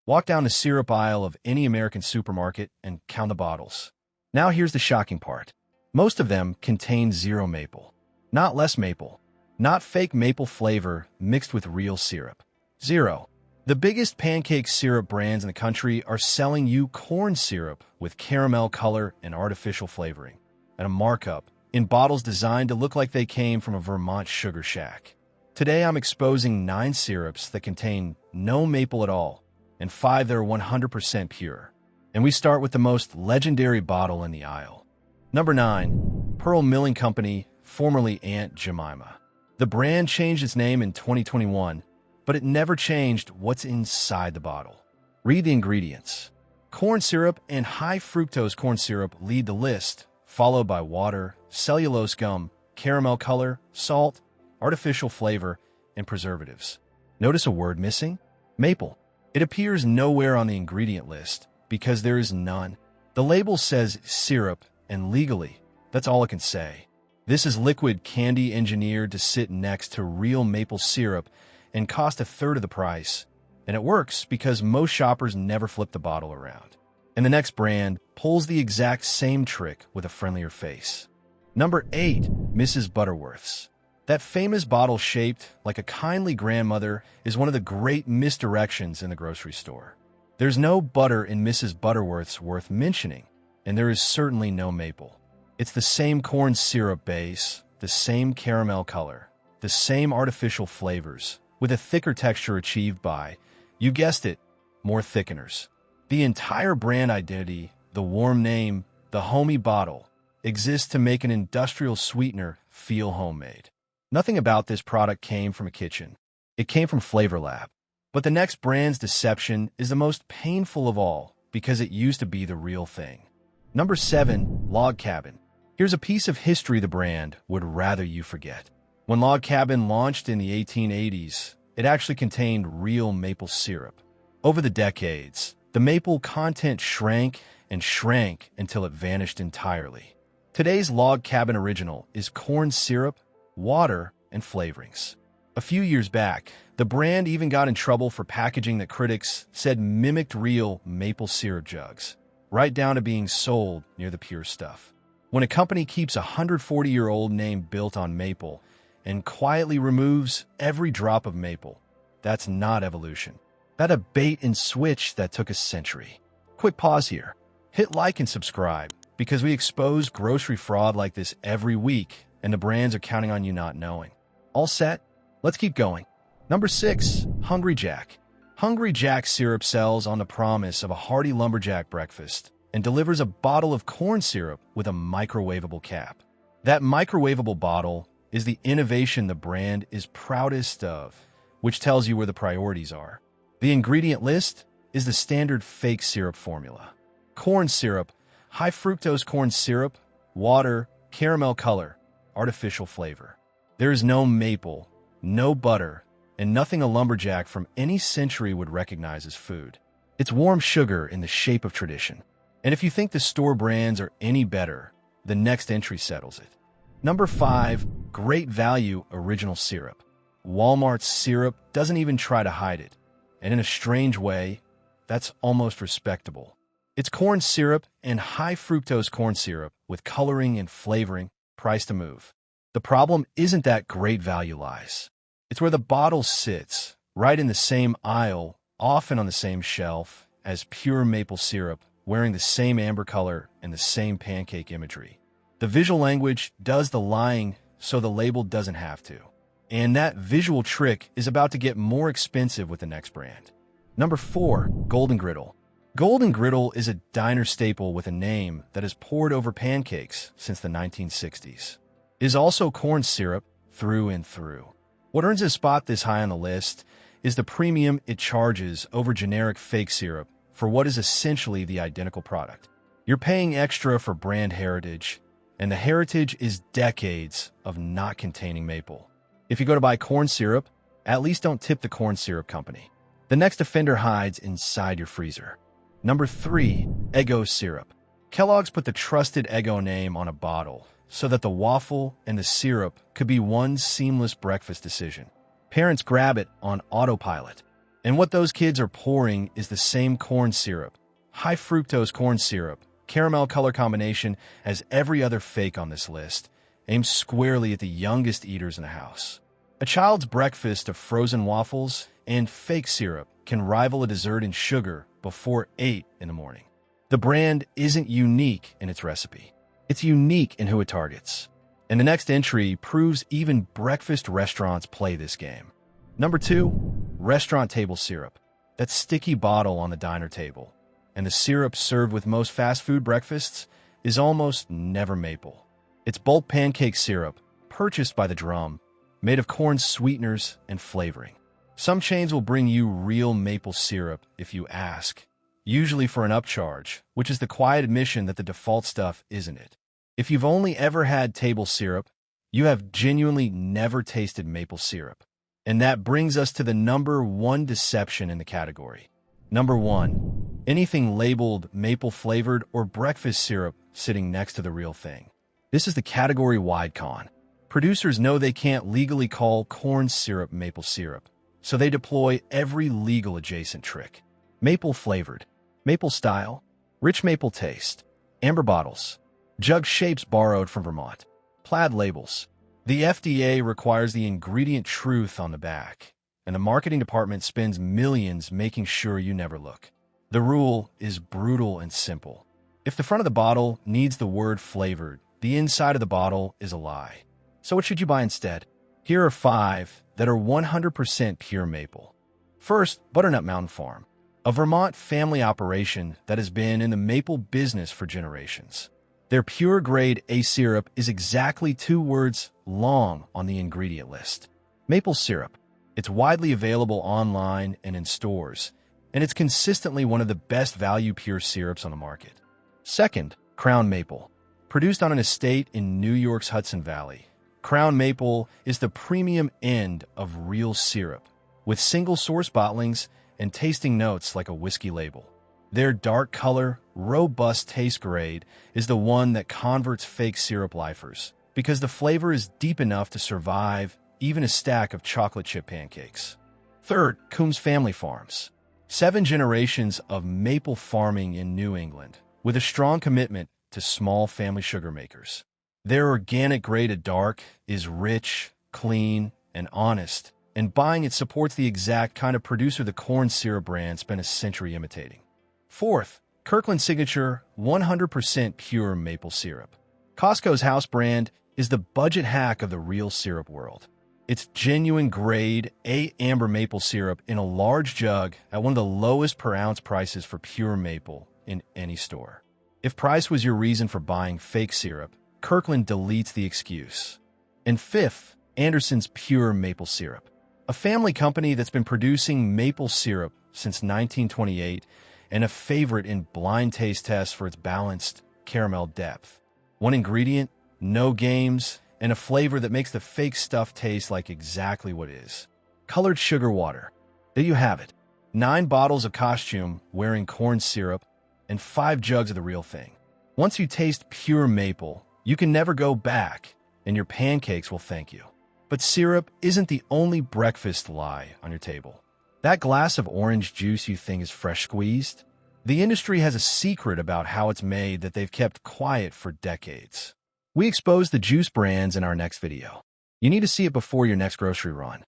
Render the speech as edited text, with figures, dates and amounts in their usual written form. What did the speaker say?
Walk down the syrup aisle of any American supermarket and count the bottles. Now here's the shocking part. Most of them contain zero maple. Not less maple. Not fake maple flavor mixed with real syrup. Zero. The biggest pancake syrup brands in the country are selling you corn syrup with caramel color and artificial flavoring, and a markup in bottles designed to look like they came from a Vermont sugar shack. Today I'm exposing 9 syrups that contain no maple at all, and 5 that are 100% pure. And we start with the most legendary bottle in the aisle. Number 9. Pearl Milling Company, formerly Aunt Jemima. The brand changed its name in 2021, but it never changed what's inside the bottle. Read the ingredients. Corn syrup and high fructose corn syrup lead the list, followed by water, cellulose gum, caramel color, salt, artificial flavor, and preservatives. Notice a word missing? Maple. It appears nowhere on the ingredient list because there is none. The label says syrup, and legally, that's all it can say. This is liquid candy engineered to sit next to real maple syrup and cost a third of the price. And it works because most shoppers never flip the bottle around. And the next brand pulls the exact same trick with a friendlier face. Number 8. Mrs. Butterworth's. That famous bottle shaped like a kindly grandmother is one of the great misdirections in the grocery store. There's no butter in Mrs. Butterworth's worth mentioning, and there is certainly no maple. It's the same corn syrup base, the same caramel color, the same artificial flavors, with a thicker texture achieved by, you guessed it, more thickeners. The entire brand identity, the warm name, the homey bottle, exists to make an industrial sweetener feel homemade. Nothing about this product came from a kitchen. It came from Flavor Lab. But the next brand's deception is the most painful of all because it used to be the real thing. Number 7. Log Cabin. Here's a piece of history the brand would rather you forget. When Log Cabin launched in the 1880s, it actually contained real maple syrup. Over the decades, the maple content shrank and shrank until it vanished entirely. Today's Log Cabin original is corn syrup, water, and flavorings. A few years back, the brand even got in trouble for packaging that critics said mimicked real maple syrup jugs, right down to being sold near the pure stuff. When a company keeps a 140-year-old name built on maple and quietly removes every drop of maple, that's not evolution. That's a bait and switch that took a century. Quick pause here. Hit like and subscribe because we expose grocery fraud like this every week, and the brands are counting on you not knowing. All set? Let's keep going. Number 6. Hungry Jack. Hungry Jack syrup sells on the promise of a hearty lumberjack breakfast and delivers a bottle of corn syrup with a microwavable cap. That microwavable bottle is the innovation the brand is proudest of, which tells you where the priorities are. The ingredient list is the standard fake syrup formula. Corn syrup, high fructose corn syrup, water, caramel color, artificial flavor. There is no maple, no butter, and nothing a lumberjack from any century would recognize as food. It's warm sugar in the shape of tradition. And if you think the store brands are any better, the next entry settles it. Number 5. Great value original syrup. Walmart's syrup doesn't even try to hide it. And in a strange way, that's almost respectable. It's corn syrup and high fructose corn syrup with coloring and flavoring, priced to move. The problem isn't that great value lies. It's where the bottle sits, right in the same aisle, often on the same shelf, as pure maple syrup, wearing the same amber color and the same pancake imagery. The visual language does the lying, so the label doesn't have to. And that visual trick is about to get more expensive with the next brand. Number 4. Golden Griddle. Golden Griddle is a diner staple with a name that has poured over pancakes since the 1960s. It is also corn syrup through and through. What earns a spot this high on the list is the premium it charges over generic fake syrup for what is essentially the identical product. You're paying extra for brand heritage, and the heritage is decades of not containing maple. If you go to buy corn syrup, at least don't tip the corn syrup company. The next offender hides inside your freezer. Number 3. Eggo syrup. Kellogg's put the trusted Eggo name on a bottle so that the waffle and the syrup could be one seamless breakfast decision. Parents grab it on autopilot. And what those kids are pouring is the same corn syrup, high fructose corn syrup, caramel color combination as every other fake on this list, aimed squarely at the youngest eaters in the house. A child's breakfast of frozen waffles and fake syrup can rival a dessert in sugar before 8 in the morning. The brand isn't unique in its recipe. It's unique in who it targets. And the next entry proves even breakfast restaurants play this game. Number 2, restaurant table syrup. That sticky bottle on the diner table. And the syrup served with most fast food breakfasts is almost never maple. It's bulk pancake syrup, purchased by the drum, made of corn sweeteners and flavoring. Some chains will bring you real maple syrup if you ask, usually for an upcharge, which is the quiet admission that the default stuff isn't it. If you've only ever had table syrup, you have genuinely never tasted maple syrup. And that brings us to the number 1 deception in the category. Number 1, anything labeled maple-flavored or breakfast syrup sitting next to the real thing. This is the category-wide con. Producers know they can't legally call corn syrup maple syrup, so they deploy every legal adjacent trick. Maple-flavored, maple style, rich maple taste, amber bottles, jug shapes borrowed from Vermont, plaid labels. The FDA requires the ingredient truth on the back, and the marketing department spends millions making sure you never look. The rule is brutal and simple. If the front of the bottle needs the word flavored, the inside of the bottle is a lie. So what should you buy instead? Here are 5 that are 100% pure maple. First, Butternut Mountain Farm, a Vermont family operation that has been in the maple business for generations. Their pure grade A syrup is exactly 2 words long on the ingredient list. Maple syrup. It's widely available online and in stores, and it's consistently one of the best value pure syrups on the market. Second, Crown Maple. Produced on an estate in New York's Hudson Valley, Crown Maple is the premium end of real syrup, with single-source bottlings and tasting notes like a whiskey label. Their dark color, robust taste grade is the one that converts fake syrup lifers, because the flavor is deep enough to survive even a stack of chocolate chip pancakes. Third, Coombs Family Farms. 7 generations of maple farming in New England, with a strong commitment to small family sugar makers. Their organic grade of dark is rich, clean, and honest, and buying it supports the exact kind of producer the corn syrup brand spent a century imitating. Fourth, Kirkland Signature 100% pure maple syrup. Costco's house brand is the budget hack of the real syrup world. It's genuine grade A amber maple syrup in a large jug at one of the lowest per ounce prices for pure maple in any store. If price was your reason for buying fake syrup, Kirkland deletes the excuse. And fifth, Anderson's Pure Maple Syrup, a family company that's been producing maple syrup since 1928 and a favorite in blind taste tests for its balanced caramel depth. One ingredient, no games, and a flavor that makes the fake stuff taste like exactly what it is. Colored sugar water. There you have it. 9 bottles of costume wearing corn syrup and 5 jugs of the real thing. Once you taste pure maple, you can never go back, and your pancakes will thank you. But syrup isn't the only breakfast lie on your table. That glass of orange juice you think is fresh squeezed? The industry has a secret about how it's made that they've kept quiet for decades. We expose the juice brands in our next video. You need to see it before your next grocery run.